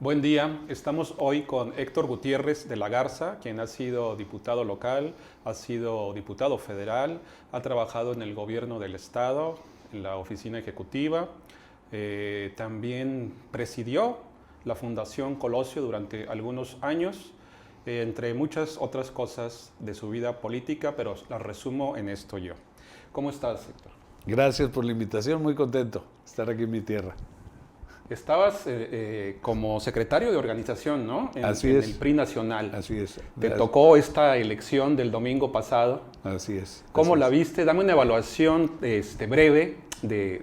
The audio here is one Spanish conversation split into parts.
Buen día, estamos hoy con Héctor Gutiérrez de la Garza, quien ha sido diputado local, ha sido diputado federal, ha trabajado en el gobierno del estado, en la oficina ejecutiva, también presidió la Fundación Colosio durante algunos años, entre muchas otras cosas de su vida política, pero las resumo en esto yo. ¿Cómo estás, Héctor? Gracias por la invitación, muy contento de estar aquí en mi tierra. Estabas como secretario de organización, ¿no? Así es. En el PRI Nacional. Así es. Te tocó esta elección del domingo pasado. Así es. ¿Cómo así la es. viste? Dame una evaluación breve del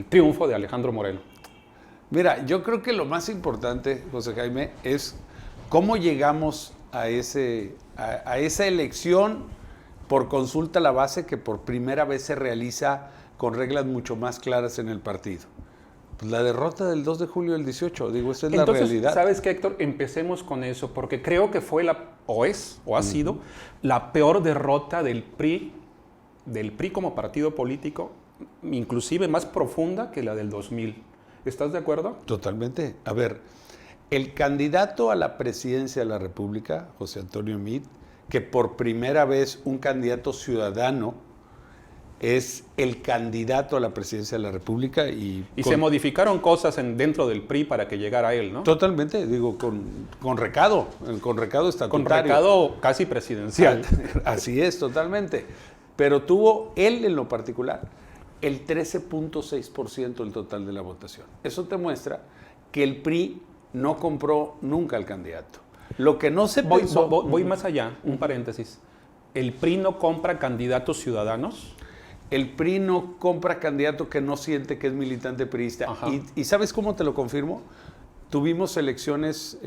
triunfo de Alejandro Moreno. Mira, yo creo que lo más importante, José Jaime, es cómo llegamos a esa elección por consulta a la base que por primera vez se realiza con reglas mucho más claras en el partido. Pues la derrota del 2 de julio del 18, digo, esa es la realidad. ¿Sabes qué, Héctor? Empecemos con eso, porque creo que fue ha sido la peor derrota del PRI como partido político, inclusive más profunda que la del 2000. ¿Estás de acuerdo? Totalmente. A ver, el candidato a la presidencia de la República, José Antonio Meade, que por primera vez un candidato ciudadano es el candidato a la presidencia de la República. Y se modificaron cosas dentro del PRI para que llegara él, ¿no? Totalmente, digo, con recado estatutario. Con recado casi presidencial. Así es, totalmente. Pero tuvo él en lo particular el 13.6% del total de la votación. Eso te muestra que el PRI no compró nunca al candidato. Lo que no se pensó... Voy más allá, un paréntesis. ¿El PRI no compra candidatos ciudadanos? El PRI no compra candidato que no siente que es militante priista. ¿Y sabes cómo te lo confirmo? Tuvimos elecciones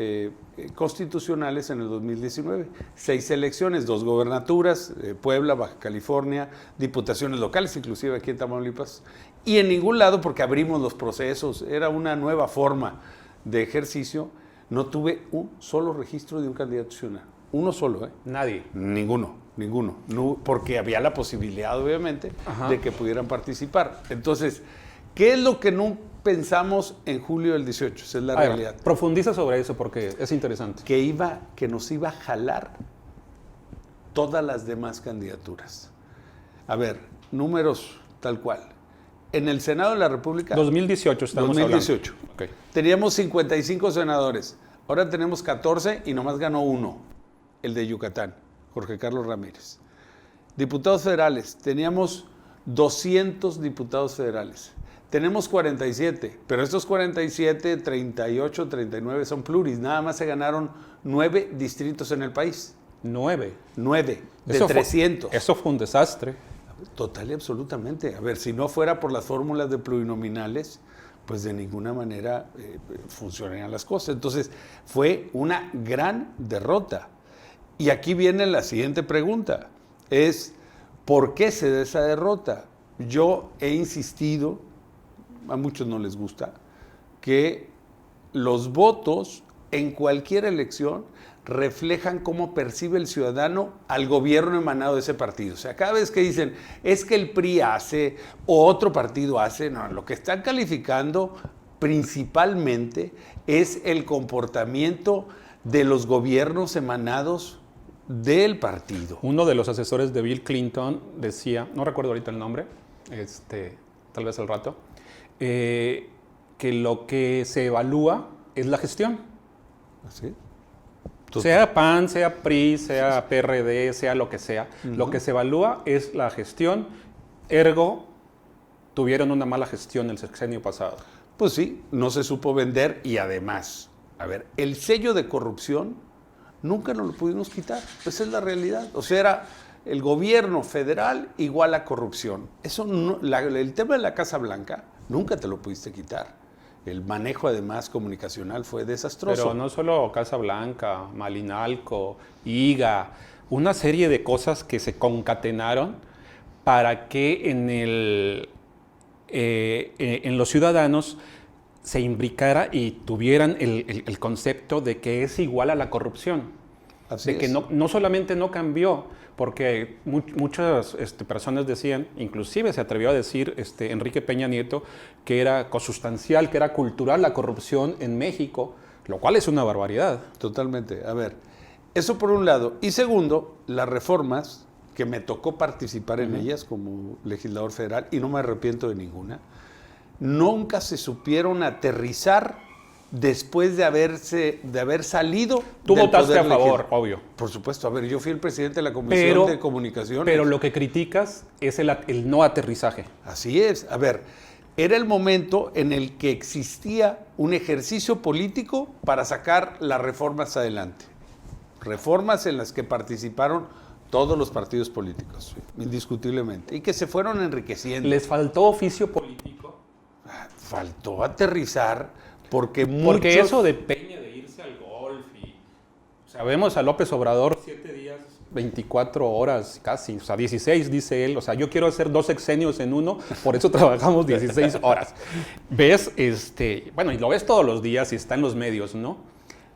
constitucionales en el 2019. 6 elecciones, 2 gobernaturas, Puebla, Baja California, diputaciones locales, inclusive aquí en Tamaulipas. Y en ningún lado, porque abrimos los procesos, era una nueva forma de ejercicio, no tuve un solo registro de un candidato ciudadano. Uno solo, ¿eh? Nadie. Ninguno. No, porque había la posibilidad, obviamente, de que pudieran participar. Entonces, ¿qué es lo que no pensamos en julio del 18? Esa es la realidad. Profundiza sobre eso porque es interesante. Que nos iba a jalar todas las demás candidaturas. A ver, números tal cual. En el Senado de la República... 2018 estamos hablando. 2018. Okay. Teníamos 55 senadores. Ahora tenemos 14 y nomás ganó uno, el de Yucatán, Jorge Carlos Ramírez. Diputados federales, teníamos 200 diputados federales. Tenemos 47, pero estos 47, 38, 39 son pluris. Nada más se ganaron 9 distritos en el país. 9 de 300. Eso fue un desastre. Total y absolutamente. A ver, si no fuera por las fórmulas de plurinominales, pues de ninguna manera funcionarían las cosas. Entonces, fue una gran derrota. Y aquí viene la siguiente pregunta, es ¿por qué se da esa derrota? Yo he insistido, a muchos no les gusta, que los votos en cualquier elección reflejan cómo percibe el ciudadano al gobierno emanado de ese partido. O sea, cada vez que dicen, es que el PRI hace o otro partido hace, no, lo que están calificando principalmente es el comportamiento de los gobiernos emanados del partido. Uno de los asesores de Bill Clinton decía, no recuerdo ahorita el nombre, tal vez al rato, que lo que se evalúa es la gestión. ¿Sí? Sea PAN, sea PRI, sea PRD, sea lo que sea, lo que se evalúa es la gestión, ergo tuvieron una mala gestión el sexenio pasado. Pues sí, no se supo vender y además, a ver, el sello de corrupción nunca nos lo pudimos quitar. Esa es la realidad. O sea, era el gobierno federal igual a corrupción. Eso no, el tema de la Casa Blanca nunca te lo pudiste quitar. El manejo, además, comunicacional fue desastroso. Pero no solo Casa Blanca, Malinalco, IGA, una serie de cosas que se concatenaron para que en los ciudadanos se imbricara y tuvieran el concepto de que es igual a la corrupción. Así de que es. no solamente no cambió, porque muchas personas decían, inclusive se atrevió a decir Enrique Peña Nieto, que era consustancial, que era cultural la corrupción en México, lo cual es una barbaridad. Totalmente. A ver, eso por un lado. Y segundo, las reformas, que me tocó participar en ellas como legislador federal, y no me arrepiento de ninguna, nunca se supieron aterrizar después de haber salido. Tú del votaste poder a favor, legislativo. obvio. Por supuesto, a ver, yo fui el presidente de la Comisión de Comunicaciones. Pero lo que criticas es el no aterrizaje. Así es. A ver, era el momento en el que existía un ejercicio político para sacar las reformas adelante. Reformas en las que participaron todos los partidos políticos, indiscutiblemente, y que se fueron enriqueciendo. ¿Les faltó oficio político? Faltó aterrizar porque eso de Peña de irse al golf y... O sea, vemos a López Obrador 7 días, 24 horas casi, o sea, 16 dice él, o sea, yo quiero hacer 2 sexenios en uno, por eso trabajamos 16 horas. Ves, bueno, y lo ves todos los días y está en los medios, ¿no?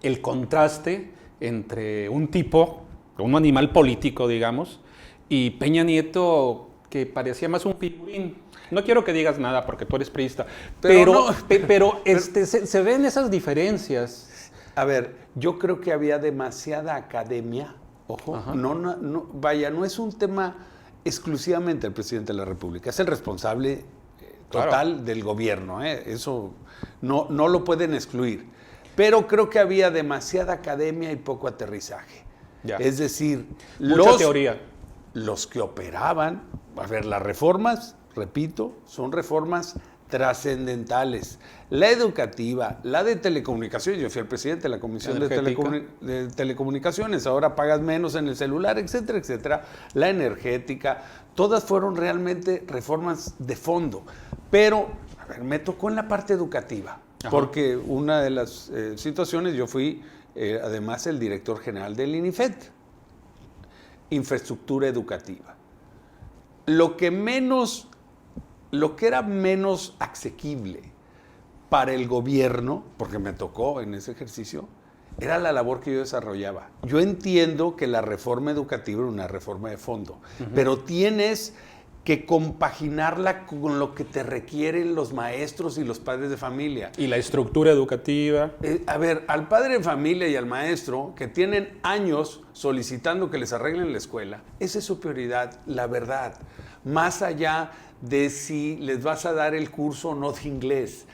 El contraste entre un tipo, un animal político, digamos, y Peña Nieto, que parecía más un figurín. No quiero que digas nada porque tú eres priista, pero se ven esas diferencias. A ver, yo creo que había demasiada academia, ojo, vaya, no es un tema exclusivamente del presidente de la República, es el responsable total del gobierno, eso no lo pueden excluir, pero creo que había demasiada academia y poco aterrizaje. Ya. Es decir, mucha teoría. Los que operaban, a ver, las reformas, repito, son reformas trascendentales. La educativa, la de telecomunicaciones, yo fui el presidente de la Comisión de Telecomunicaciones, ahora pagas menos en el celular, etcétera, etcétera. La energética, todas fueron realmente reformas de fondo. Pero, a ver, me tocó en la parte educativa, porque una de las situaciones, yo fui además el director general del INIFED, infraestructura educativa. Lo que era menos asequible para el gobierno, porque me tocó en ese ejercicio, era la labor que yo desarrollaba. Yo entiendo que la reforma educativa era una reforma de fondo, pero tienes que compaginarla con lo que te requieren los maestros y los padres de familia. Y la estructura educativa. A ver, al padre de familia y al maestro, que tienen años solicitando que les arreglen la escuela, esa es su prioridad, la verdad. Más allá de si les vas a dar el curso o no de inglés.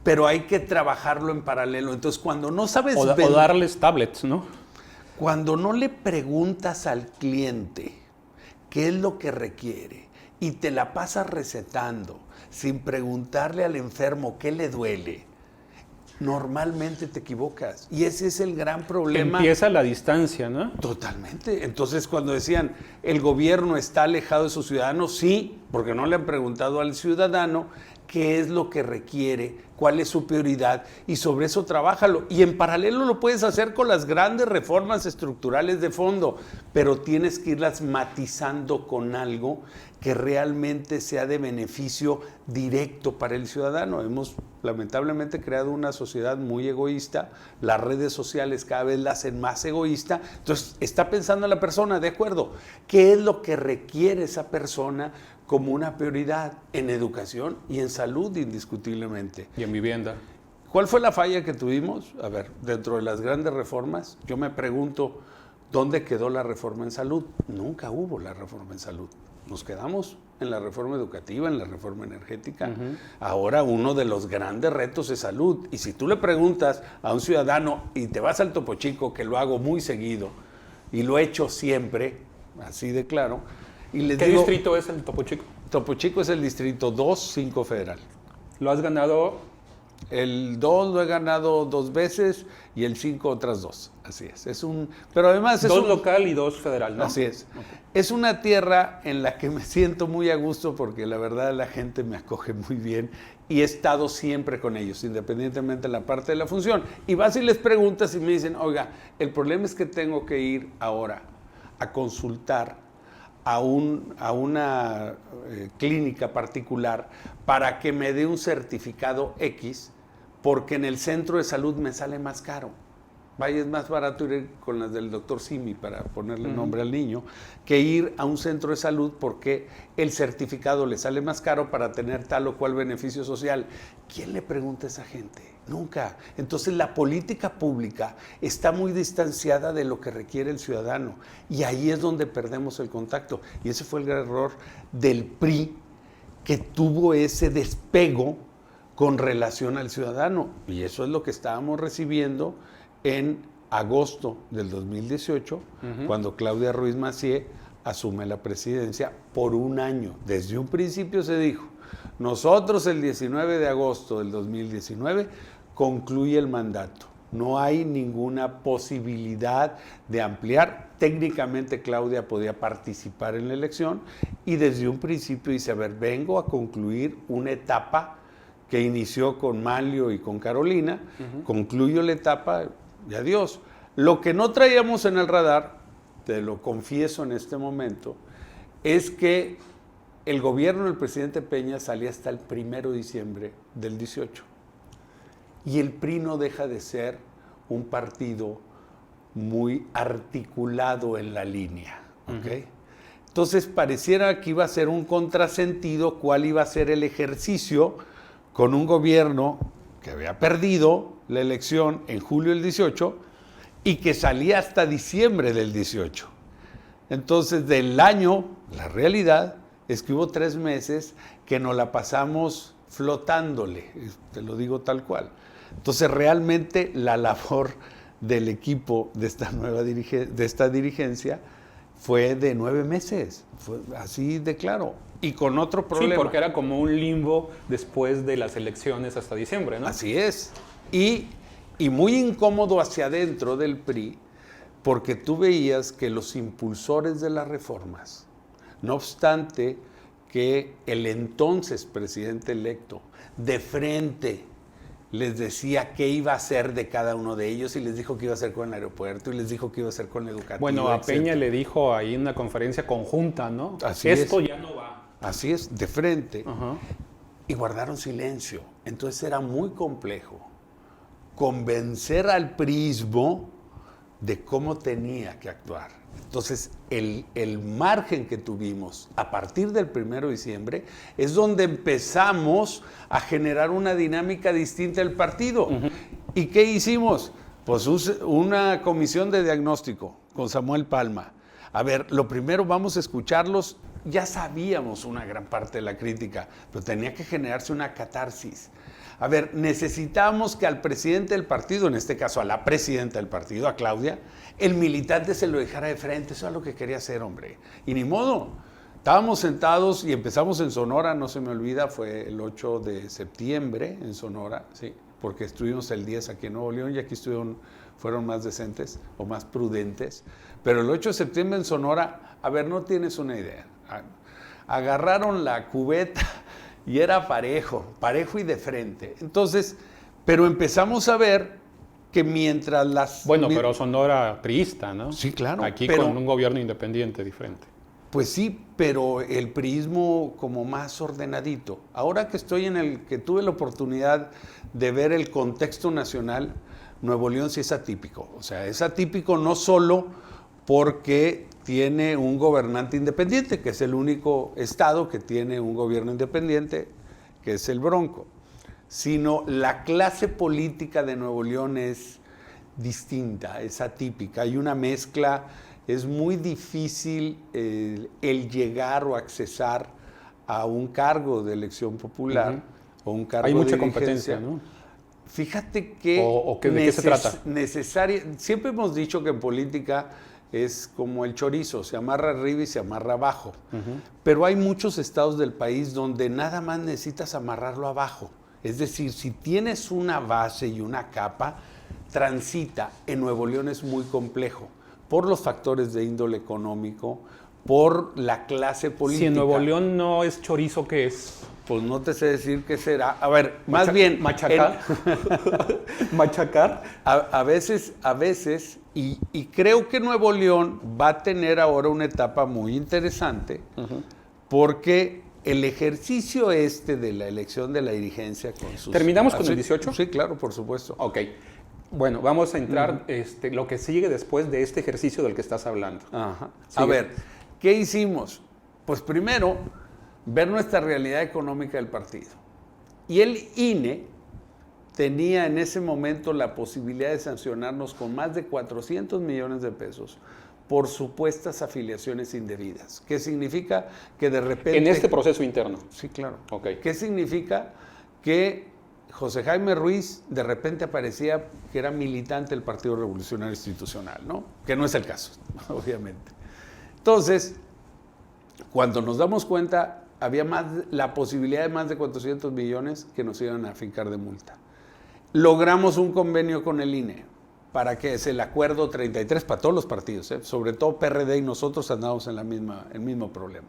Pero hay que trabajarlo en paralelo. Entonces, cuando no sabes... O darles tablets, ¿no? Cuando no le preguntas al cliente qué es lo que requiere y te la pasas recetando sin preguntarle al enfermo qué le duele, normalmente te equivocas. Y ese es el gran problema. Empieza la distancia, ¿no? Totalmente. Entonces, cuando decían, el gobierno está alejado de sus ciudadanos, sí, porque no le han preguntado al ciudadano qué es lo que requiere, cuál es su prioridad, y sobre eso trabájalo. Y en paralelo lo puedes hacer con las grandes reformas estructurales de fondo, pero tienes que irlas matizando con algo que realmente sea de beneficio directo para el ciudadano. Hemos lamentablemente creado una sociedad muy egoísta, las redes sociales cada vez la hacen más egoísta, entonces está pensando en la persona, de acuerdo, ¿qué es lo que requiere esa persona como una prioridad en educación y en salud indiscutiblemente? Y en vivienda. ¿Cuál fue la falla que tuvimos? A ver, dentro de las grandes reformas, yo me pregunto, ¿dónde quedó la reforma en salud? Nunca hubo la reforma en salud. Nos quedamos en la reforma educativa, en la reforma energética. Ahora uno de los grandes retos es salud. Y si tú le preguntas a un ciudadano y te vas al Topo Chico, que lo hago muy seguido y lo he hecho siempre, así de claro, y les ¿Qué digo, distrito es el Topo Chico? Topo Chico es el distrito 2, 5 federal. ¿Lo has ganado? El 2 lo he ganado 2 veces y el 5 otras 2. Así es. Pero además es 2 local y 2 federal, ¿no? Así es. Okay. Es una tierra en la que me siento muy a gusto porque la verdad la gente me acoge muy bien y he estado siempre con ellos, independientemente de la parte de la función. Y vas y les preguntas y me dicen, oiga, el problema es que tengo que ir ahora a consultar a una clínica particular para que me dé un certificado X porque en el centro de salud me sale más caro. Vaya, es más barato ir con las del doctor Simi, para ponerle nombre al niño, que ir a un centro de salud porque el certificado le sale más caro para tener tal o cual beneficio social. ¿Quién le pregunta a esa gente? Nunca. Entonces la política pública está muy distanciada de lo que requiere el ciudadano y ahí es donde perdemos el contacto. Y ese fue el gran error del PRI, que tuvo ese despego con relación al ciudadano. Y eso es lo que estábamos recibiendo en agosto del 2018, cuando Claudia Ruiz Massieu asume la presidencia por un año. Desde un principio se dijo, nosotros el 19 de agosto del 2019 concluye el mandato. No hay ninguna posibilidad de ampliar. Técnicamente Claudia podía participar en la elección y desde un principio dice, a ver, vengo a concluir una etapa que inició con Manlio y con Carolina, concluyo la etapa y adiós. Lo que no traíamos en el radar, te lo confieso en este momento, es que el gobierno del presidente Peña salía hasta el 1 de diciembre del 18. Y el PRI no deja de ser un partido muy articulado en la línea, ¿ok? Entonces pareciera que iba a ser un contrasentido cuál iba a ser el ejercicio con un gobierno que había perdido la elección en julio del 18 y que salía hasta diciembre del 18. Entonces, del año, la realidad es que hubo 3 meses que nos la pasamos flotándole, te lo digo tal cual. Entonces, realmente la labor del equipo de esta dirigencia fue de 9 meses, fue así de claro. Y con otro problema. Sí, porque era como un limbo después de las elecciones hasta diciembre, ¿no? Así es. Y muy incómodo hacia adentro del PRI, porque tú veías que los impulsores de las reformas, no obstante que el entonces presidente electo de frente les decía qué iba a hacer de cada uno de ellos y les dijo qué iba a hacer con el aeropuerto y les dijo qué iba a hacer con la educativa. Bueno, a Peña le dijo ahí en una conferencia conjunta, ¿no? Así Esto es. ya no va. Así es, de frente. Y guardaron silencio. Entonces era muy complejo convencer al priismo de cómo tenía que actuar. Entonces, el margen que tuvimos a partir del 1 de diciembre es donde empezamos a generar una dinámica distinta del partido. ¿Y qué hicimos? Pues una comisión de diagnóstico con Samuel Palma. A ver, lo primero vamos a escucharlos. Ya sabíamos una gran parte de la crítica, pero tenía que generarse una catarsis. A ver, necesitamos que al presidente del partido, en este caso a la presidenta del partido, a Claudia, el militante se lo dejara de frente. Eso es lo que quería hacer, hombre. Y ni modo. Estábamos sentados y empezamos en Sonora, no se me olvida, fue el 8 de septiembre en Sonora, sí, porque estuvimos el 10 aquí en Nuevo León y aquí fueron más decentes o más prudentes. Pero el 8 de septiembre en Sonora, a ver, no tienes una idea. Agarraron la cubeta y era parejo y de frente. Entonces, pero empezamos a ver que mientras las... Bueno, pero Sonora priista, ¿no? Sí, claro. Aquí pero, con un gobierno independiente diferente. Pues sí, pero el priismo como más ordenadito. Ahora que que tuve la oportunidad de ver el contexto nacional, Nuevo León sí es atípico. O sea, es atípico no solo porque tiene un gobernante independiente, que es el único estado que tiene un gobierno independiente, que es el Bronco, sino la clase política de Nuevo León es distinta, es atípica. Hay una mezcla, es muy difícil el llegar o accesar a un cargo de elección popular o un cargo de dirigencia. Hay mucha competencia, ¿no? Fíjate que ¿de qué se trata? Siempre hemos dicho que en política es como el chorizo, se amarra arriba y se amarra abajo. Pero hay muchos estados del país donde nada más necesitas amarrarlo abajo. Es decir, si tienes una base y una capa, transita. En Nuevo León es muy complejo, por los factores de índole económico, por la clase política. Si en Nuevo León no es chorizo, ¿qué es? Pues no te sé decir qué será. A ver, más bien... Machacar. Machacar. A veces, y creo que Nuevo León va a tener ahora una etapa muy interesante, porque el ejercicio de la elección de la dirigencia con sus... ¿Terminamos con el 18? Sí, claro, por supuesto. Ok. Bueno, vamos a entrar lo que sigue después de este ejercicio del que estás hablando. Ajá. Sigue. A ver, ¿qué hicimos? Pues primero, ver nuestra realidad económica del partido. Y el INE tenía en ese momento la posibilidad de sancionarnos con más de 400 millones de pesos por supuestas afiliaciones indebidas. ¿Qué significa? Que de repente... En este proceso interno. Sí, claro. Ok. ¿Qué significa? Que José Jaime Ruiz de repente aparecía que era militante del Partido Revolucionario Institucional, ¿no? Que no es el caso, obviamente. Entonces, cuando nos damos cuenta, había la posibilidad de más de 400 millones que nos iban a fincar de multa. Logramos un convenio con el INE para que es el acuerdo 33 para todos los partidos, sobre todo PRD y nosotros andamos en el mismo problema.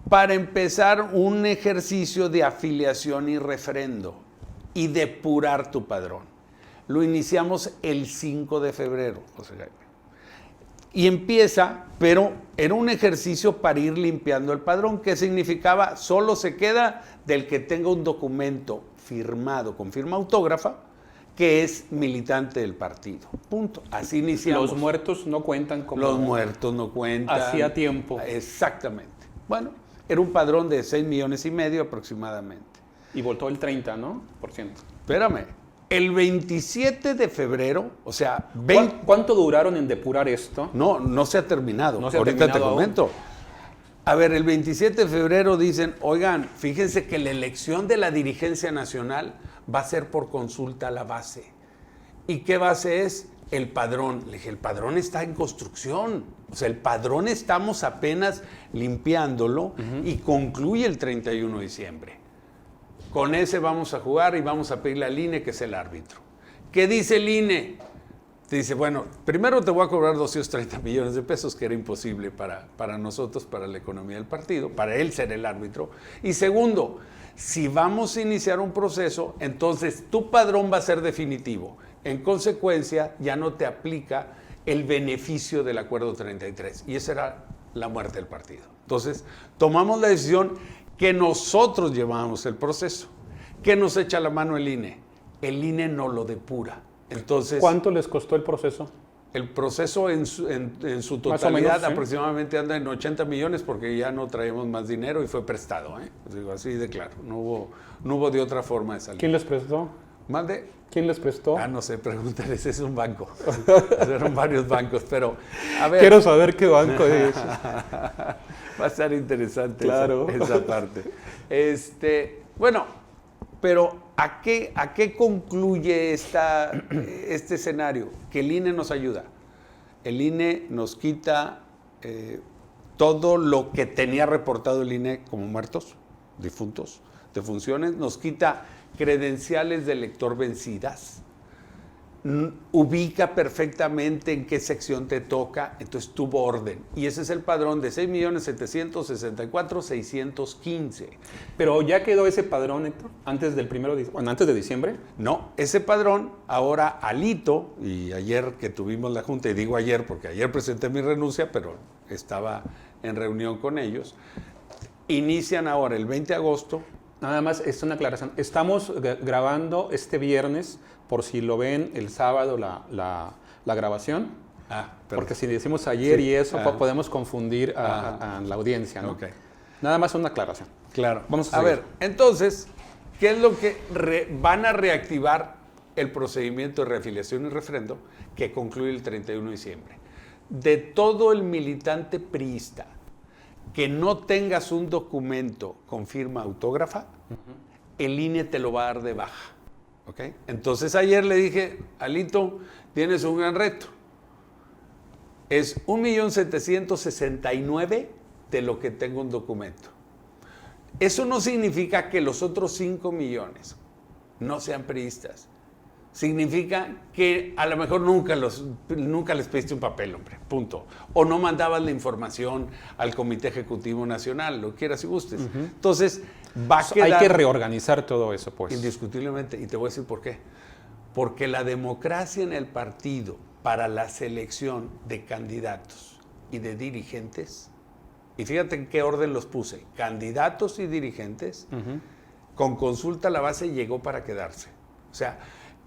Para empezar un ejercicio de afiliación y refrendo y depurar tu padrón. Lo iniciamos el 5 de febrero, José Jaime. Y empieza, pero era un ejercicio para ir limpiando el padrón. ¿Qué significaba? Solo se queda del que tenga un documento firmado con firma autógrafa que es militante del partido. Punto. Así iniciamos. Los muertos no cuentan como... Los muertos no cuentan. Hacía tiempo. Exactamente. Bueno, era un padrón de 6,5 millones aproximadamente. Y voltó el 30, ¿no? Por ciento. Espérame. El 27 de febrero, o sea... ¿Cuánto duraron en depurar esto? No se ha terminado. No se ha Ahorita terminado te comento. A ver, el 27 de febrero dicen, oigan, fíjense que la elección de la dirigencia nacional va a ser por consulta a la base. ¿Y qué base es? El padrón. Le dije, el padrón está en construcción. O sea, el padrón estamos apenas limpiándolo y concluye el 31 de diciembre. Con ese vamos a jugar y vamos a pedirle al INE que es el árbitro. ¿Qué dice el INE? Te dice, bueno, primero te voy a cobrar 230 millones de pesos, que era imposible para nosotros, para la economía del partido, para él ser el árbitro. Y segundo, si vamos a iniciar un proceso, entonces tu padrón va a ser definitivo. En consecuencia, ya no te aplica el beneficio del acuerdo 33. Y esa era la muerte del partido. Entonces, tomamos la decisión que nosotros llevamos el proceso. ¿Qué nos echa la mano el INE? El INE no lo depura. Entonces, ¿cuánto les costó el proceso? El proceso en su totalidad menos, ¿sí? Aproximadamente anda en 80 millones porque ya no traemos más dinero y fue prestado. Digo, así de claro, no hubo de otra forma de salir. ¿Quién les prestó? ¿Mande? ¿Quién les prestó? No sé, pregúntale, ese es un banco. Eran varios bancos, pero a ver. Quiero saber qué banco es. Va a estar interesante claro. esa parte. Bueno, pero ¿a qué concluye este escenario? Que el INE nos ayuda. El INE nos quita todo lo que tenía reportado el INE como muertos, difuntos, defunciones, nos quita credenciales de elector vencidas, ubica perfectamente en qué sección te toca, entonces tuvo orden. Y ese es el padrón de 6,764,615. ¿Pero ya quedó ese padrón, Héctor, antes de diciembre? No, ese padrón, ahora Alito, y ayer que tuvimos la junta, y digo ayer porque ayer presenté mi renuncia, pero estaba en reunión con ellos, inician ahora el 20 de agosto. Nada más, es una aclaración. Estamos grabando este viernes, por si lo ven el sábado la grabación. Porque si decimos ayer y eso, podemos confundir a la audiencia, ¿no? Okay. Nada más una aclaración. Claro. Vamos a ver, entonces, ¿qué es lo que van a reactivar el procedimiento de reafiliación y refrendo que concluye el 31 de diciembre? De todo el militante priista que no tengas un documento con firma autógrafa, el INE te lo va a dar de baja. ¿Okay? Entonces ayer le dije, Alito, tienes un gran reto. Es 1,769,000 de lo que tengo un documento. Eso no significa que los otros 5 millones no sean priistas. Significa que a lo mejor nunca les pediste un papel, hombre, punto. O no mandabas la información al Comité Ejecutivo Nacional, lo quieras y gustes. Entonces, va a quedar... Hay que reorganizar todo eso, pues. Indiscutiblemente, y te voy a decir por qué. Porque la democracia en el partido para la selección de candidatos y de dirigentes, y fíjate en qué orden los puse, candidatos y dirigentes, con consulta a la base llegó para quedarse. O sea,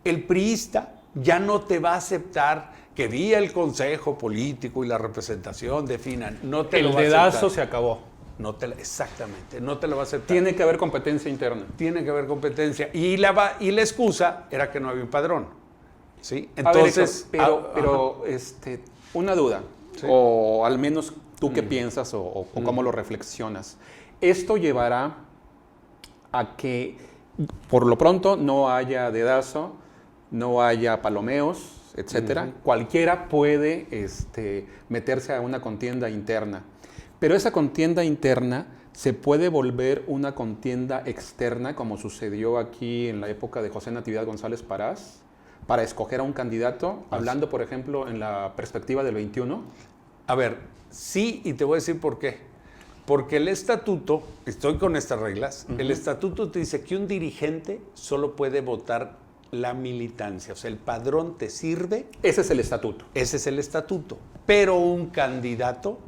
el priista ya no te va a aceptar que vía el consejo político y la representación definan. No te lo va a aceptar. El dedazo se acabó. Exactamente, no te lo va a aceptar. Tiene que haber competencia interna. Tiene que haber competencia. Y la excusa era que no había un padrón. ¿Sí? Entonces, pero una duda, sí, o al menos tú qué piensas o cómo lo reflexionas. Esto llevará a que por lo pronto no haya dedazo, no haya palomeos, etcétera. Cualquiera puede meterse a una contienda interna. Pero esa contienda interna se puede volver una contienda externa, como sucedió aquí en la época de José Natividad González Parás, para escoger a un candidato, hablando, por ejemplo, en la perspectiva del 21. A ver, sí, y te voy a decir por qué. Porque el estatuto, estoy con estas reglas, el estatuto te dice que un dirigente solo puede votar la militancia. O sea, el padrón te sirve. Ese es el estatuto. Ese es el estatuto. Pero un candidato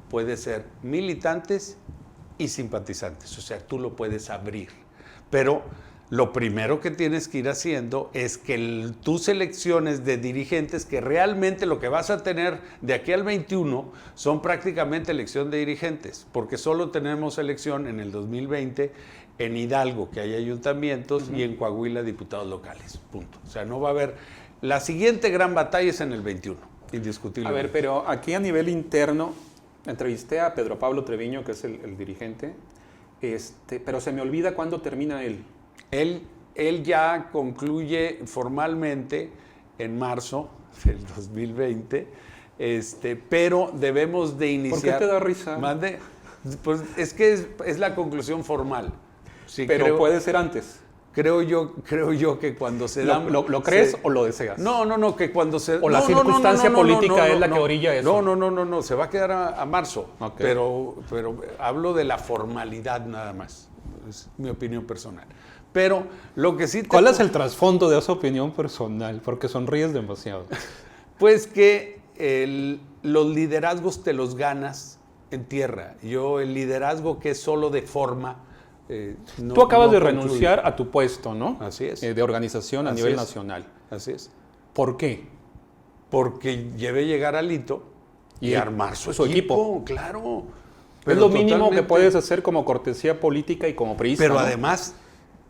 puede ser militantes y simpatizantes. O sea, tú lo puedes abrir. Pero lo primero que tienes que ir haciendo es que tus elecciones de dirigentes, que realmente lo que vas a tener de aquí al 21 son prácticamente elección de dirigentes, porque solo tenemos elección en el 2020 en Hidalgo, que hay ayuntamientos, y en Coahuila diputados locales, punto. O sea, no va a haber... La siguiente gran batalla es en el 21, indiscutiblemente. A ver, pero aquí a nivel interno, entrevisté a Pedro Pablo Treviño, que es el dirigente, pero se me olvida cuándo termina él. Él ya concluye formalmente en marzo del 2020, pero debemos de iniciar... ¿Por qué te da risa? Pues es que es la conclusión formal. Sí, pero puede ser antes. Creo yo que cuando se da... ¿Lo crees o lo deseas? No, que cuando se... O la circunstancia política es la que orilla eso. No, se va a quedar a marzo. Okay. Pero hablo de la formalidad nada más. Es mi opinión personal. Pero lo que sí... ¿Cuál es el trasfondo de esa opinión personal? Porque sonríes demasiado. Pues que los liderazgos te los ganas en tierra. El liderazgo que es solo de forma... Tú acabas de renunciar a tu puesto, ¿no? Así es. De organización a nivel nacional. Así es. ¿Por qué? Porque llegar a Lito y armar su equipo. Claro. Es lo mínimo que puedes hacer como cortesía política y como priista. Pero además,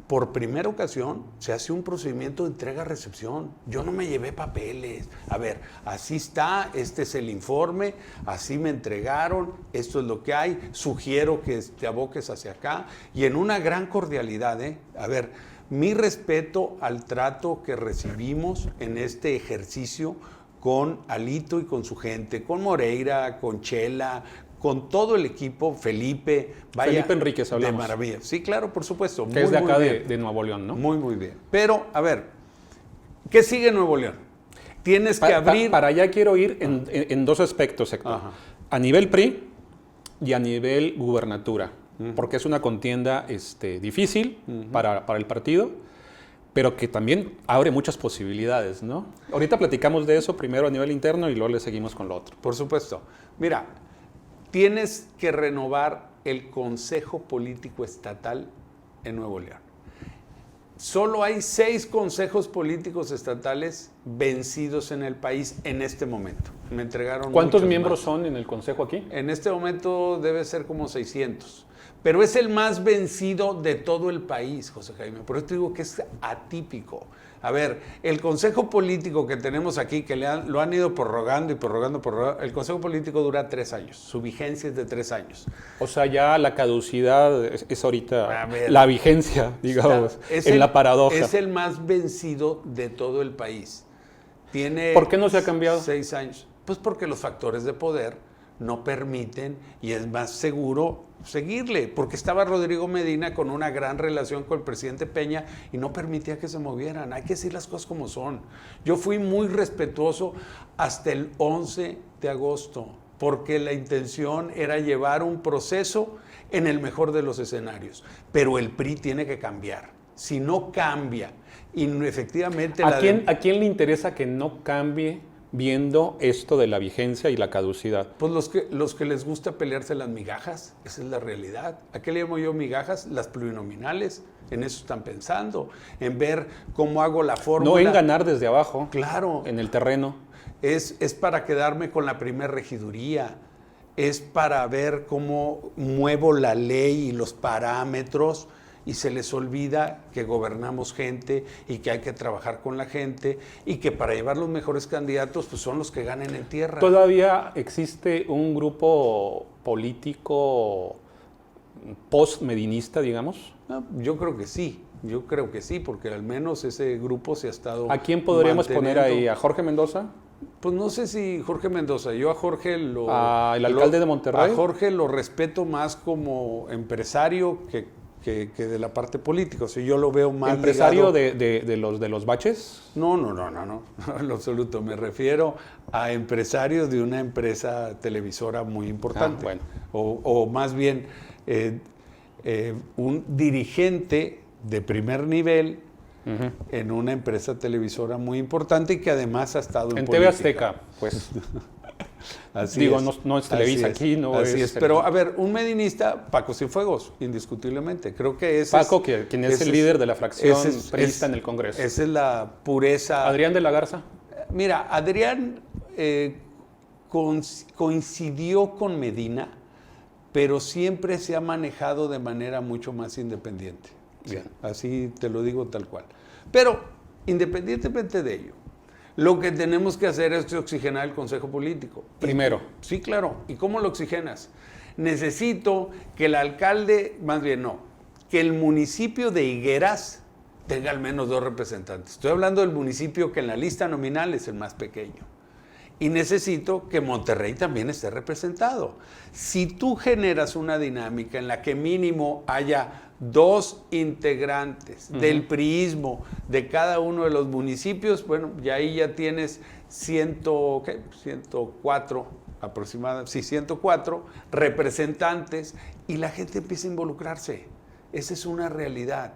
por primera ocasión, se hace un procedimiento de entrega-recepción. Yo no me llevé papeles. A ver, así está, este es el informe, así me entregaron, esto es lo que hay, sugiero que te aboques hacia acá. Y en una gran cordialidad, A ver, mi respeto al trato que recibimos en este ejercicio con Alito y con su gente, con Moreira, con Chela, con todo el equipo, Felipe Enríquez, hablamos. De maravilla. Sí, claro, por supuesto. Que es de acá de Nuevo León, ¿no? Muy, muy bien. Pero, a ver, ¿qué sigue en Nuevo León? Tienes que abrir... Para allá quiero ir en dos aspectos, Héctor. A nivel PRI y a nivel gubernatura. Porque es una contienda difícil para el partido, pero que también abre muchas posibilidades, ¿no? Ahorita platicamos de eso, primero a nivel interno y luego le seguimos con lo otro. Por supuesto. Mira, tienes que renovar el Consejo Político Estatal en Nuevo León. Solo hay 6 consejos políticos estatales vencidos en el país en este momento. Me entregaron... ¿Cuántos miembros son en el consejo aquí? En este momento debe ser como 600. Pero es el más vencido de todo el país, José Jaime. Por eso te digo que es atípico. A ver, el consejo político que tenemos aquí, que lo han ido prorrogando, el consejo político dura 3 años. Su vigencia es de 3 años. O sea, ya la caducidad es ahorita la vigencia, digamos, la paradoja. Es el más vencido de todo el país. ¿Por qué no se ha cambiado? 6 años. Pues porque los factores de poder no permiten y es más seguro seguirle, porque estaba Rodrigo Medina con una gran relación con el presidente Peña y no permitía que se movieran. Hay que decir las cosas como son. Yo fui muy respetuoso hasta el 11 de agosto, porque la intención era llevar un proceso en el mejor de los escenarios, pero el PRI tiene que cambiar. Si no cambia, y efectivamente... ¿A quién le interesa que no cambie viendo esto de la vigencia y la caducidad? Pues los que les gusta pelearse las migajas, esa es la realidad. ¿A qué le llamo yo migajas? Las plurinominales. En eso están pensando, en ver cómo hago la fórmula. No en ganar desde abajo, claro, en el terreno. Es para quedarme con la primera regiduría, es para ver cómo muevo la ley y los parámetros, y se les olvida que gobernamos gente y que hay que trabajar con la gente y que para llevar los mejores candidatos pues son los que ganen en tierra. ¿Todavía existe un grupo político post-medinista, digamos? No, yo creo que sí, porque al menos ese grupo se ha estado ¿A quién podríamos poner manteniendo. ahí? ¿A Jorge Mendoza? Pues no sé si Jorge Mendoza, yo a Jorge ¿El alcalde de Monterrey? A Jorge lo respeto más como empresario que de la parte política, o sea, yo lo veo más ¿Empresario ligado. de los baches? No, en lo absoluto, me refiero a empresarios de una empresa televisora muy importante, bueno. o más bien un dirigente de primer nivel en una empresa televisora muy importante y que además ha estado en política. TV Azteca, pues. Así Digo, es. no es Televisa aquí, no así es. Pero, a ver, un medinista, Paco Cienfuegos, indiscutiblemente. Creo que ese Paco, quien es el líder de la fracción priista en el Congreso. Esa es la pureza. ¿Adrián de la Garza? Mira, Adrián coincidió con Medina, pero siempre se ha manejado de manera mucho más independiente. Bien. Así te lo digo tal cual. Pero, independientemente de ello, lo que tenemos que hacer es oxigenar el Consejo Político. Primero. Sí, claro. ¿Y cómo lo oxigenas? Necesito que el alcalde, más bien no, que el municipio de Higueras tenga al menos 2 representantes. Estoy hablando del municipio que en la lista nominal es el más pequeño. Y necesito que Monterrey también esté representado. Si tú generas una dinámica en la que mínimo haya 2 integrantes del priismo de cada uno de los municipios, bueno, ya ahí ya tienes 104 aproximadamente, sí, 104 representantes y la gente empieza a involucrarse. Esa es una realidad.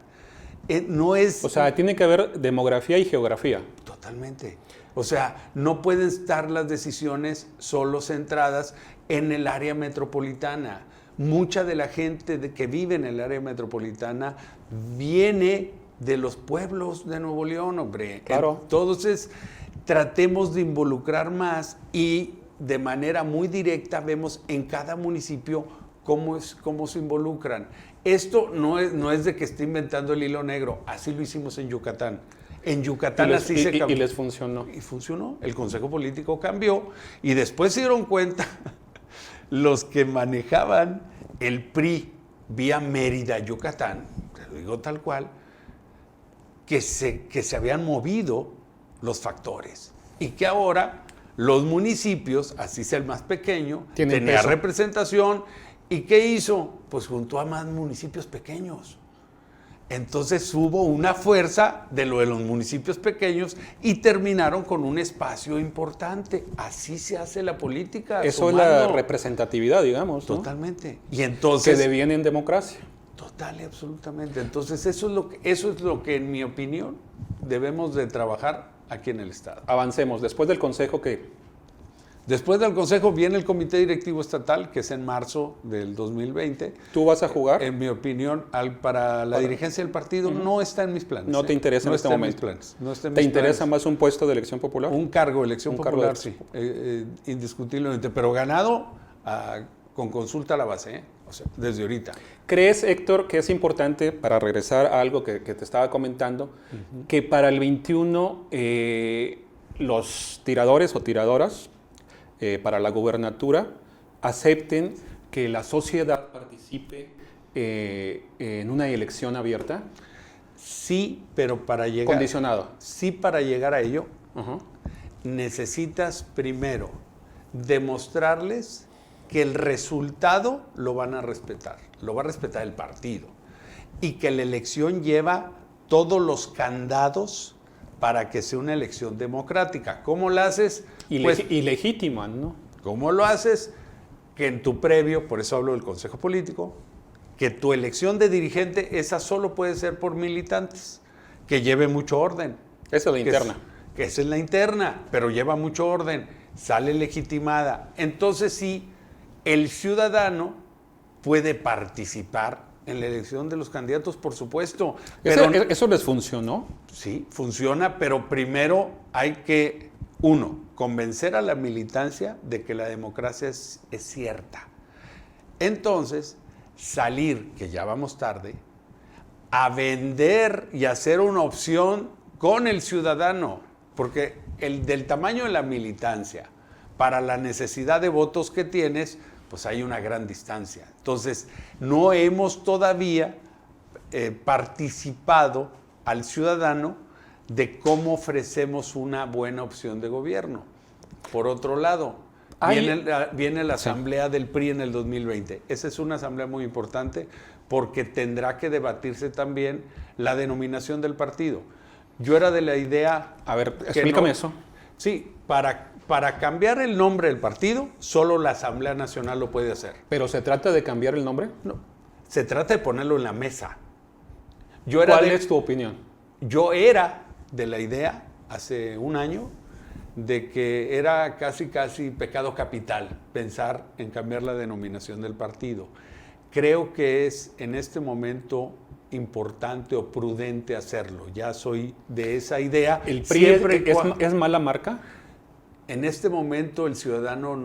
No es... O sea, tiene que haber demografía y geografía. Totalmente. O sea, no pueden estar las decisiones solo centradas en el área metropolitana. Mucha de la gente que vive en el área metropolitana viene de los pueblos de Nuevo León, hombre. Claro. Entonces, tratemos de involucrar más y de manera muy directa vemos en cada municipio cómo se involucran. Esto no es de que esté inventando el hilo negro, así lo hicimos en Yucatán. En Yucatán así se cambió. Y les funcionó. Y funcionó. El Consejo Político cambió y después se dieron cuenta los que manejaban el PRI vía Mérida, Yucatán, te lo digo tal cual, que se habían movido los factores y que ahora los municipios, así sea el más pequeño, tenía representación. ¿Y qué hizo? Pues juntó a más municipios pequeños. Entonces hubo una fuerza de lo de los municipios pequeños y terminaron con un espacio importante. Así se hace la política. Eso es la representatividad, digamos, ¿no? Totalmente. Y entonces... Que deviene en democracia. Total y absolutamente. Entonces eso es lo que en mi opinión debemos de trabajar aquí en el Estado. Avancemos. Después del Consejo, ¿qué? Después del Consejo viene el Comité Directivo Estatal, que es en marzo del 2020. ¿Tú vas a jugar? En mi opinión, para la dirigencia del partido no está en mis planes. ¿No te interesa en este momento? No está en ¿Te mis interesa planes. más un puesto de elección popular? Un cargo de elección popular, sí. Indiscutiblemente, pero ganado con consulta a la base, o sea, desde ahorita. ¿Crees, Héctor, que es importante, para regresar a algo que te estaba comentando, que para el 21 los tiradores o tiradoras para la gubernatura acepten que la sociedad participe en una elección abierta? Sí, pero para llegar... Condicionado. Sí, para llegar a ello, necesitas primero demostrarles que el resultado lo van a respetar, lo va a respetar el partido, y que la elección lleva todos los candados para que sea una elección democrática. ¿Cómo la haces? Y legítima, ¿no? ¿Cómo lo haces? Que en tu previo, por eso hablo del Consejo Político, que tu elección de dirigente, esa solo puede ser por militantes, que lleve mucho orden. Esa es la interna. que esa es la interna, pero lleva mucho orden, sale legitimada. Entonces sí, el ciudadano puede participar en la elección de los candidatos, por supuesto. Pero, ¿Eso les funcionó? Sí, funciona, pero primero hay que, uno, convencer a la militancia de que la democracia es cierta. Entonces, salir, que ya vamos tarde, a vender y hacer una opción con el ciudadano, porque del tamaño de la militancia para la necesidad de votos que tienes, pues hay una gran distancia. Entonces, no hemos todavía participado al ciudadano de cómo ofrecemos una buena opción de gobierno. Por otro lado, viene la asamblea del PRI en el 2020. Esa es una asamblea muy importante porque tendrá que debatirse también la denominación del partido. Yo era de la idea... A ver, explícame eso. Sí, para cambiar el nombre del partido, solo la Asamblea Nacional lo puede hacer. ¿Pero se trata de cambiar el nombre? No, se trata de ponerlo en la mesa. ¿Cuál es tu opinión? Yo era de la idea, hace un año, de que era casi pecado capital pensar en cambiar la denominación del partido. Creo que es en este momento importante o prudente hacerlo. Ya soy de esa idea. ¿El PRI es mala marca? En este momento el ciudadano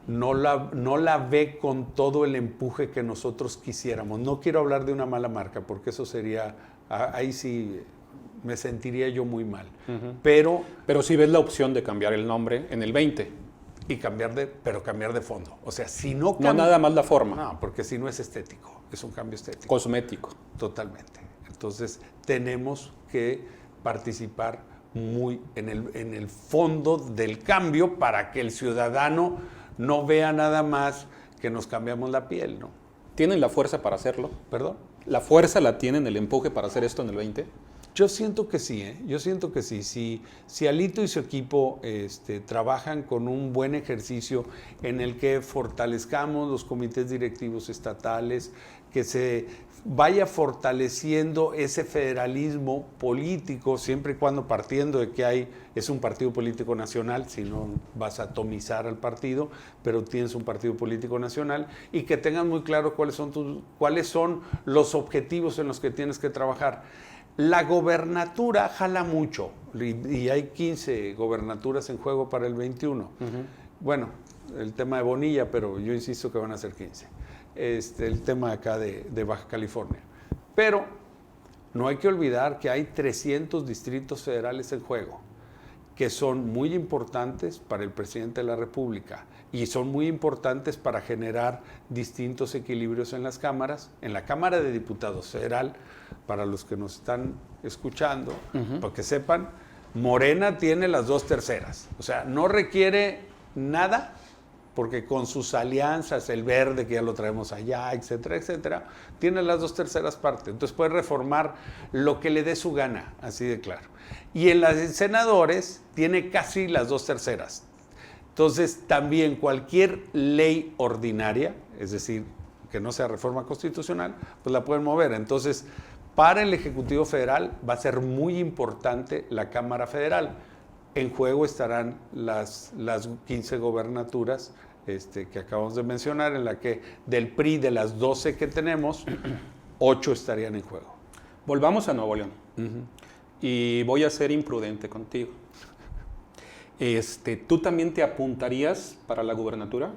no la ve con todo el empuje que nosotros quisiéramos. No quiero hablar de una mala marca, porque eso sería, ahí sí me sentiría yo muy mal. Uh-huh. Pero sí ves la opción de cambiar el nombre en el 20. Y cambiar de fondo. O sea, si no... No nada más la forma. No, porque si no es estético, es un cambio estético. Cosmético. Totalmente. Entonces, tenemos que participar muy en el fondo del cambio para que el ciudadano no vea nada más que nos cambiamos la piel, ¿no? ¿Tienen la fuerza para hacerlo? ¿Perdón? ¿La fuerza la tienen, el empuje para hacer esto en el 20? Yo siento que sí, ¿eh? Yo siento que sí. Si Alito y su equipo trabajan con un buen ejercicio en el que fortalezcamos los comités directivos estatales, que se vaya fortaleciendo ese federalismo político, siempre y cuando partiendo de que es un partido político nacional, si no vas a atomizar al partido, pero tienes un partido político nacional, y que tengan muy claro cuáles son los objetivos en los que tienes que trabajar. La gobernatura jala mucho, y hay 15 gobernaturas en juego para el 21. Uh-huh. Bueno, el tema de Bonilla, pero yo insisto que van a ser 15. El tema acá de Baja California. Pero no hay que olvidar que hay 300 distritos federales en juego, que son muy importantes para el presidente de la República y son muy importantes para generar distintos equilibrios en las cámaras. En la Cámara de Diputados Federal, para los que nos están escuchando, uh-huh, para que sepan, Morena tiene las 2/3. O sea, no requiere nada, porque con sus alianzas, el verde que ya lo traemos allá, etcétera, etcétera, tiene las 2/3 partes. Entonces puede reformar lo que le dé su gana, así de claro. Y en los senadores tiene casi las 2/3. Entonces también cualquier ley ordinaria, es decir, que no sea reforma constitucional, pues la pueden mover. Entonces, para el Ejecutivo Federal va a ser muy importante la Cámara Federal. En juego estarán las 15 gobernaturas que acabamos de mencionar, en la que del PRI, de las 12 que tenemos, 8 estarían en juego. Volvamos a Nuevo León. Uh-huh. Y voy a ser imprudente contigo. ¿Tú también te apuntarías para la gubernatura?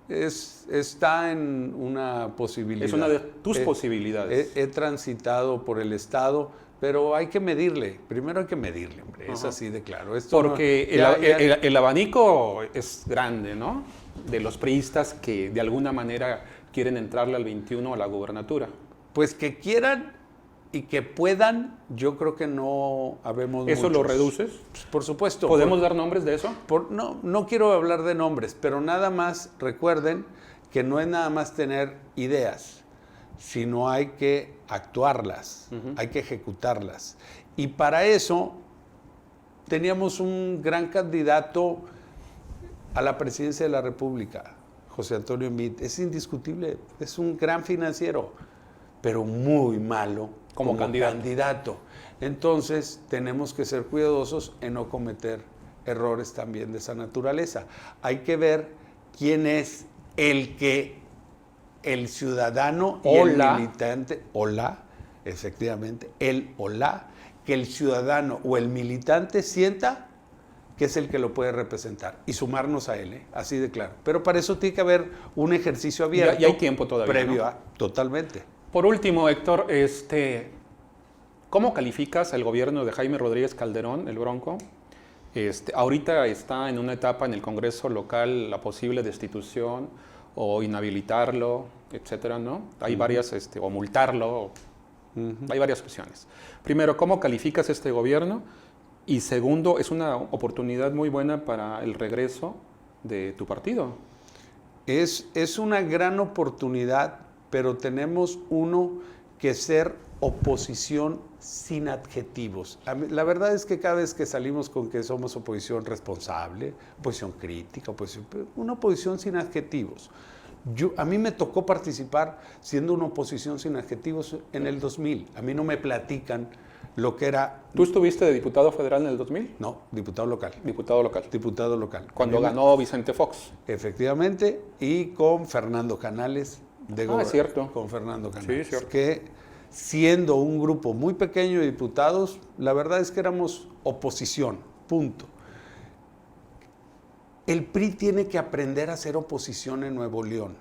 Está en una posibilidad. Es una de tus posibilidades. He transitado por el Estado, pero hay que medirle. Primero hay que medirle, hombre. Uh-huh. Es así de claro. Porque el abanico es grande, ¿no? De los priistas que de alguna manera quieren entrarle al 21 a la gubernatura. Pues que quieran y que puedan, yo creo que no habemos ¿Eso muchos. ¿Lo reduces? Pues por supuesto. ¿Podemos dar nombres de eso? No quiero hablar de nombres, pero nada más recuerden que no es nada más tener ideas, sino hay que actuarlas, uh-huh, hay que ejecutarlas. Y para eso teníamos un gran candidato a la presidencia de la República, José Antonio Meade. Es indiscutible, es un gran financiero, pero muy malo como candidato. Entonces, tenemos que ser cuidadosos en no cometer errores también de esa naturaleza. Hay que ver quién es el ciudadano y el militante, efectivamente, que el ciudadano o el militante sienta que es el que lo puede representar y sumarnos a él, así de claro. Pero para eso tiene que haber un ejercicio abierto. Y hay tiempo todavía, previo, ¿no? Totalmente. Por último, Héctor, ¿cómo calificas el gobierno de Jaime Rodríguez Calderón, el Bronco? Ahorita está en una etapa en el Congreso local la posible destitución o inhabilitarlo, etcétera, ¿no? Hay varias, o multarlo, hay varias opciones. Primero, ¿cómo calificas este gobierno? Y segundo, es una oportunidad muy buena para el regreso de tu partido. Es una gran oportunidad, pero tenemos que ser oposición sin adjetivos. La verdad es que cada vez que salimos con que somos oposición responsable, oposición crítica, una oposición sin adjetivos. A mí me tocó participar siendo una oposición sin adjetivos en el 2000. A mí no me platican lo que era... ¿Tú estuviste de diputado federal en el 2000? No, diputado local. Diputado local. Diputado local. Cuando ganó Vicente Fox. Efectivamente, y con Fernando Canales. Es cierto. Con Fernando Canales. Sí, cierto. Que siendo un grupo muy pequeño de diputados, la verdad es que éramos oposición, punto. El PRI tiene que aprender a ser oposición en Nuevo León.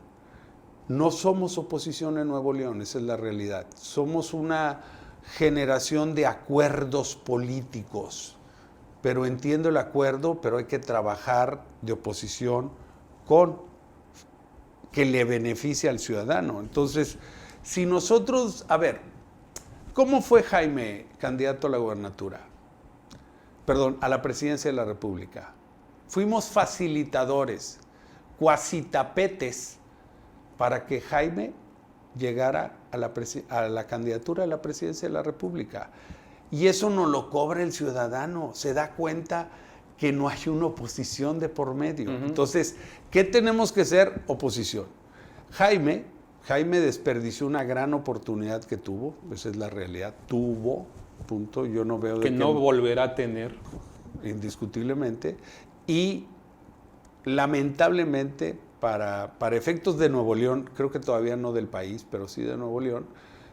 No somos oposición en Nuevo León, esa es la realidad. Somos una generación de acuerdos políticos, pero entiendo el acuerdo, pero hay que trabajar de oposición que le beneficie al ciudadano. Entonces, si nosotros, ¿cómo fue Jaime candidato a la gubernatura? A la presidencia de la República. Fuimos facilitadores, cuasitapetes, para que Jaime llegara a la candidatura a la presidencia de la República. Y eso nos lo cobra el ciudadano, se da cuenta que no hay una oposición de por medio. Entonces, ¿qué tenemos que ser? Oposición. Jaime desperdició una gran oportunidad que tuvo, esa es la realidad, punto, yo no veo... Que no volverá a tener. Indiscutiblemente, y lamentablemente para efectos de Nuevo León, creo que todavía no del país, pero sí de Nuevo León,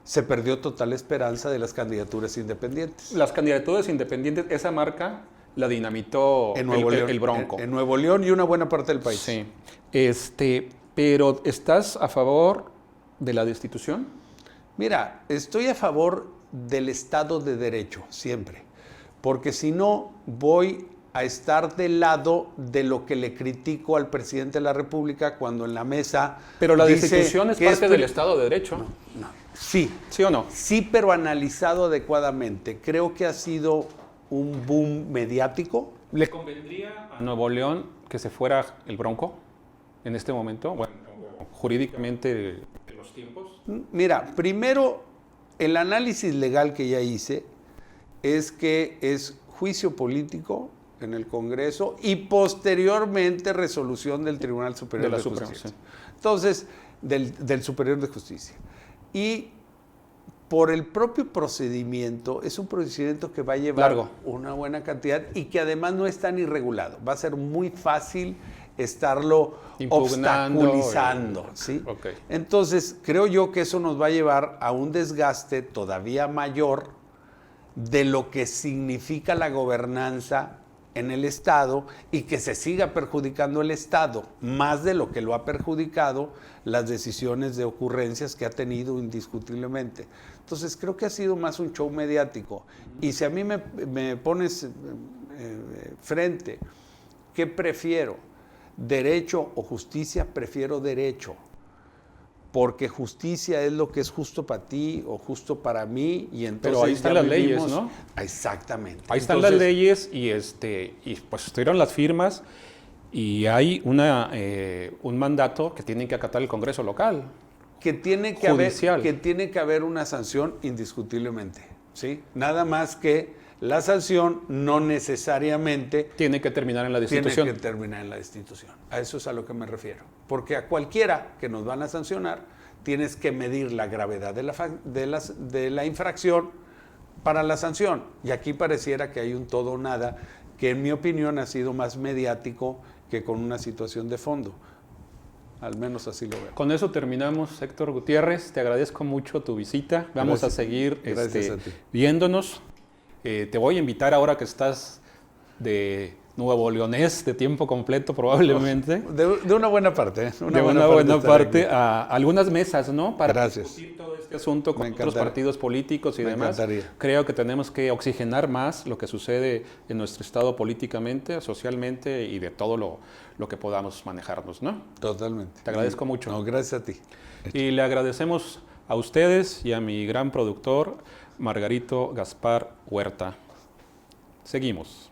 se perdió total esperanza de las candidaturas independientes. Las candidaturas independientes, esa marca la dinamitó el Bronco. En Nuevo León y una buena parte del país. Sí. Pero ¿estás a favor de la destitución? Mira, estoy a favor del Estado de Derecho, siempre. Porque si no, voy a estar del lado de lo que le critico al presidente de la República cuando en la mesa... Pero la destitución es parte del Estado de Derecho. No. Sí. ¿Sí o no? Sí, pero analizado adecuadamente. Creo que ha sido un boom mediático. ¿Le convendría a Nuevo León que se fuera el Bronco en este momento? Bueno, jurídicamente en los tiempos. Mira, primero, el análisis legal que ya hice es que es juicio político en el Congreso y posteriormente resolución del Tribunal Superior de Justicia. Sí. Entonces, del Superior de Justicia. Y por el propio procedimiento, es un procedimiento que va a llevar una buena cantidad y que además no es tan irregulado. Va a ser muy fácil estarlo obstaculizando. ¿Sí? Okay. Entonces, creo yo que eso nos va a llevar a un desgaste todavía mayor de lo que significa la gobernanza en el Estado y que se siga perjudicando el Estado, más de lo que lo ha perjudicado las decisiones de ocurrencias que ha tenido indiscutiblemente. Entonces creo que ha sido más un show mediático. Y si a mí me pones frente, ¿qué prefiero? ¿Derecho o justicia? Prefiero derecho. Porque justicia es lo que es justo para ti o justo para mí y entonces pero ahí están las leyes, ¿no? Exactamente. Ahí están las leyes y pues estuvieron las firmas y hay un mandato que tienen que acatar el Congreso local. Que tiene que haber una sanción indiscutiblemente, ¿sí? Nada más que la sanción no necesariamente tiene que terminar en la destitución. Tiene que terminar en la destitución. A eso es a lo que me refiero. Porque a cualquiera que nos van a sancionar tienes que medir la gravedad de la infracción para la sanción. Y aquí pareciera que hay un todo o nada, que en mi opinión ha sido más mediático que con una situación de fondo. Al menos así lo veo. Con eso terminamos, Héctor Gutiérrez. Te agradezco mucho tu visita. Vamos a seguir viéndonos. Te voy a invitar ahora que estás de nuevo leonés, de tiempo completo probablemente. De una buena parte. De una buena parte a algunas mesas, ¿no? Para Gracias. discutir todo este asunto con otros partidos políticos y demás. Creo que tenemos que oxigenar más lo que sucede en nuestro estado políticamente, socialmente y de todo lo que podamos manejarnos, ¿no? Totalmente. Te agradezco mucho. No, gracias a ti. Y le agradecemos a ustedes y a mi gran productor, Margarito Gaspar Huerta. Seguimos.